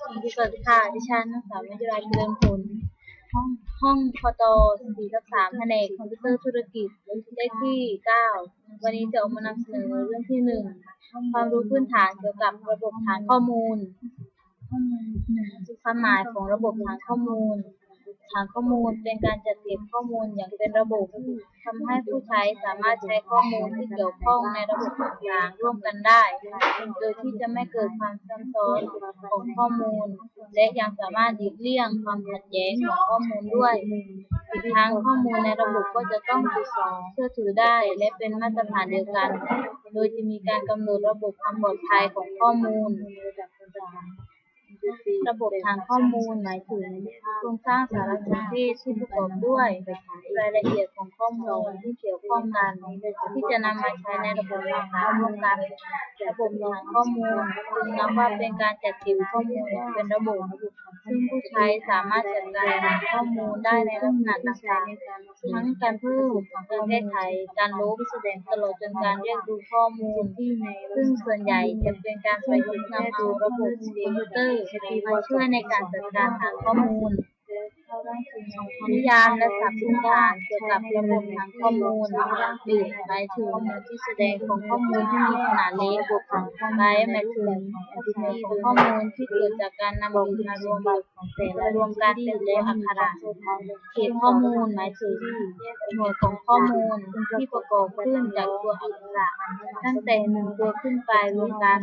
สวัสดีค่ะดิฉันนางสาววิไลเจริญผลห้องพต4/3แผนกคอมพิวเตอร์ธุรกิจเลขที่9วันนี้จะออกมานำเสนอเรื่องที่1ความรู้พื้นฐานเกี่ยวกับระบบฐานข้อมูลความหมายของระบบฐานข้อมูลฐานข้อมูลเป็นการจัดเก็บข้อมูลอย่างเป็นระบบทำให้ผู้ใช้สามารถใช้ข้อมูลที่เกี่ยวข้องในระบบต่างๆร่วมกันได้โดยที่จะไม่เกิดความซับซ้อนของข้อมูลและยังสามารถหลีกเลี่ยงความขัดแย้งของข้อมูลด้วยอีกทั้งข้อมูลในระบบก็จะต้องเชื่อถือได้และเป็นมาตรฐานเดียวกันโดยจะมีการกำหนดระบบความปลอดภัยของข้อมูลระบบฐานข้อมูลหมายถึงโครงสร้างสารสนเทศที่ประกอบด้วยรายละเอียดของข้อมูลที่เกี่ยวข้องกันที่จะนำมาใช้ในระบบต่างๆร่วมกันระบบฐานข้อมูลจึงนับว่าเป็นการจัดเก็บข้อมูลอย่างเป็นระบบซึ่งผู้ใช้สามารถจัดการข้อมูลได้ในลักษณะต่างๆทั้งการเพิ่มการแก้ไขการลบตลอดจนการเรียกดูข้อมูลซึ่งส่วนใหญ่จะเป็นการประยุกต์นำเอาระบบคอมพิวเตอร์มาช่วยในการจัดการฐานข้อมูลนิยามและศัพท์พื้นฐานเกี่ยวกับระบบฐานข้อมูลบิตหมายถึงที่แสดงของข้อมูลที่มีขนาดเล็กไบต์หมายถึงจำนวนของข้อมูลที่เกิดจากการนำบิตมารวมกันเป็นตัวอักขระเขตข้อมูลหมายถึงหน่วยของข้อมูลที่ประกอบขึ้นจากตัวอักขระตั้งแต่1ตัวขึ้นไปรวมกัน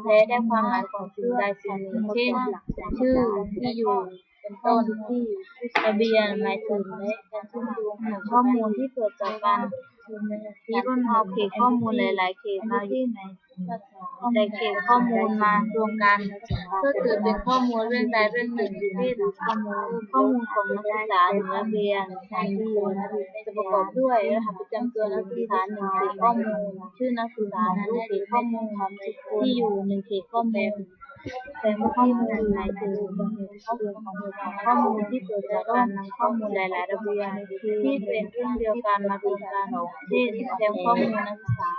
และได้ความหมายของสิ่งใดสิ่งหนึ่งเช่นชื่อที่อยู่เป็นต้นทะเบียนหมายถึงและการเชื่อมโยงของข้อมูลที่เกิดจากการที่รวมเอาเขตข้อมูลหลายๆเขตมาได้เขตข้อมูลมารวมกันเพื่อเกิดเป็นข้อมูลเรื่องใดเรื่องหนึ่งเช่นข้อมูลของนักศึกษาหรือนักเรียนจะประกอบด้วยรหัสประจำตัวนักศึกษา1เขตข้อมูลชื่อนักศึกษา1เขตข้อมูลที่อยู่1เขตข้อมูลแฟ้มข้อมูลหมายถึงข้อมูลที่เกิดจากการนำข้อมูลหลายๆระบบที่เป็นเรื่องเดียวกันมารวมกันเช่นแฟ้มข้อมูลนักศึกษา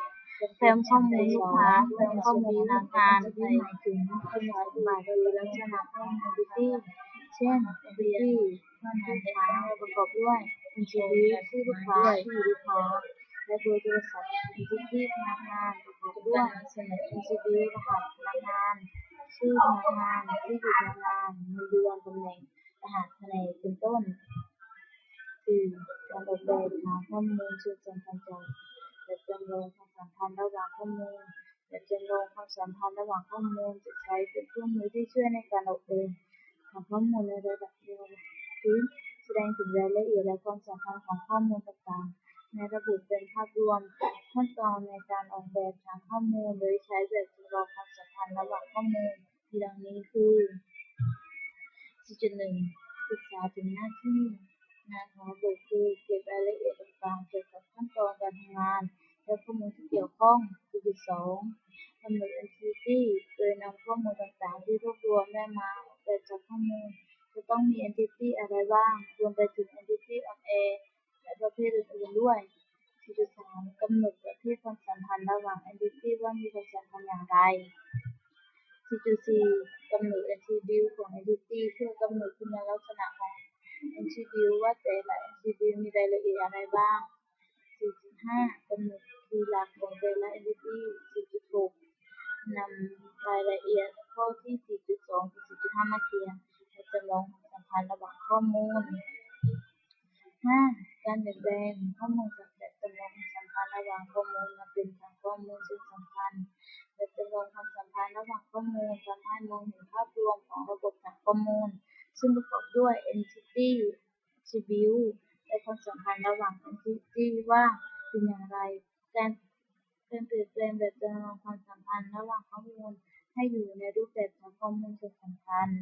แฟ้มข้อมูลลูกค้าแฟ้มข้อมูลพนักงานหมายถึงคุณสมบัติหรือลักษณะของ entity เช่น entity ลูกค้าประกอบด้วย entity ชื่อลูกค้าชื่อลูกค้าและเบอร์โทรศัพท์ entity พนักงานประกอบด้วย entity รหัสพนักงานชื่อพนักงานที่อยู่พนักงานเงินเดือนตำแหน่งรหัสแผนกเป็นต้น 4. การออกแบบฐานข้อมูลเชิงสัมพันธ์แบบจำลองความสัมพันธ์ระหว่างข้อมูลแบบจำลองความสัมพันธ์ระหว่างข้อมูลจะใช้เป็นเครื่องมือที่ช่วยในการออกแบบฐานข้อมูลในระดับเดียวพื้นแสดงถึงรายละเอียดและความสัมพันธ์ของข้อมูลต่างๆในระบบเป็นภาพรวมขั้นตอนในการออกแบบฐานข้อมูลโดยใช้แบบจำลองความสัมพันธ์ระหว่างข้อมูลดังนี้คือ 4.1 ศึกษาถึงหน้าที่งานของระบบคือเก็บรายละเอียดต่างๆเกี่ยวกับขั้นตอนการทำงานและข้อมูลที่เกี่ยวข้อง 4.2 กำหนด entity โดยนำข้อมูลต่างๆที่รวบรวมได้มาออกแบบจากข้อมูลจะต้องมี entity อะไรบ้างรวมไปถึง entity on air และประเภทอื่นๆด้วย 4.3 กำหนดประเภทความสัมพันธ์ระหว่าง entity ว่ามีความสัมพันธ์อย่างไร 4.4 กำหนด attribute ของ entity เพื่อกำหนดคุณลักษณะของ attribute ว่าแต่ละ attribute มีรายละเอียดอะไรบ้าง 4.5 กำหนดคีย์หลักของแต่ละ entity 4.6 นำรายละเอียดข้อที่ 4.2 ถึง 4.5 มาเขียนและจำลองความสัมพันธ์ระหว่างข้อมูล 5. การเปลี่ยนแปลงข้อมูลจากแบบจำลองความสัมพันธ์ระหว่างข้อมูลมาเป็นฐานข้อมูลเชิงสัมพันธ์แบบจำลองความสัมพันธ์ระหว่างข้อมูลทำให้มองเห็นภาพรวมของระบบฐานข้อมูลซึ่งประกอบด้วย entity attribute และความสัมพันธ์ระหว่าง entity ว่าเป็นอย่างไรการเปลี่ยนแปลงแบบจำลองความสัมพันธ์ระหว่างข้อมูลให้อยู่ในรูปแบบฐานข้อมูลเชิงสัมพันธ์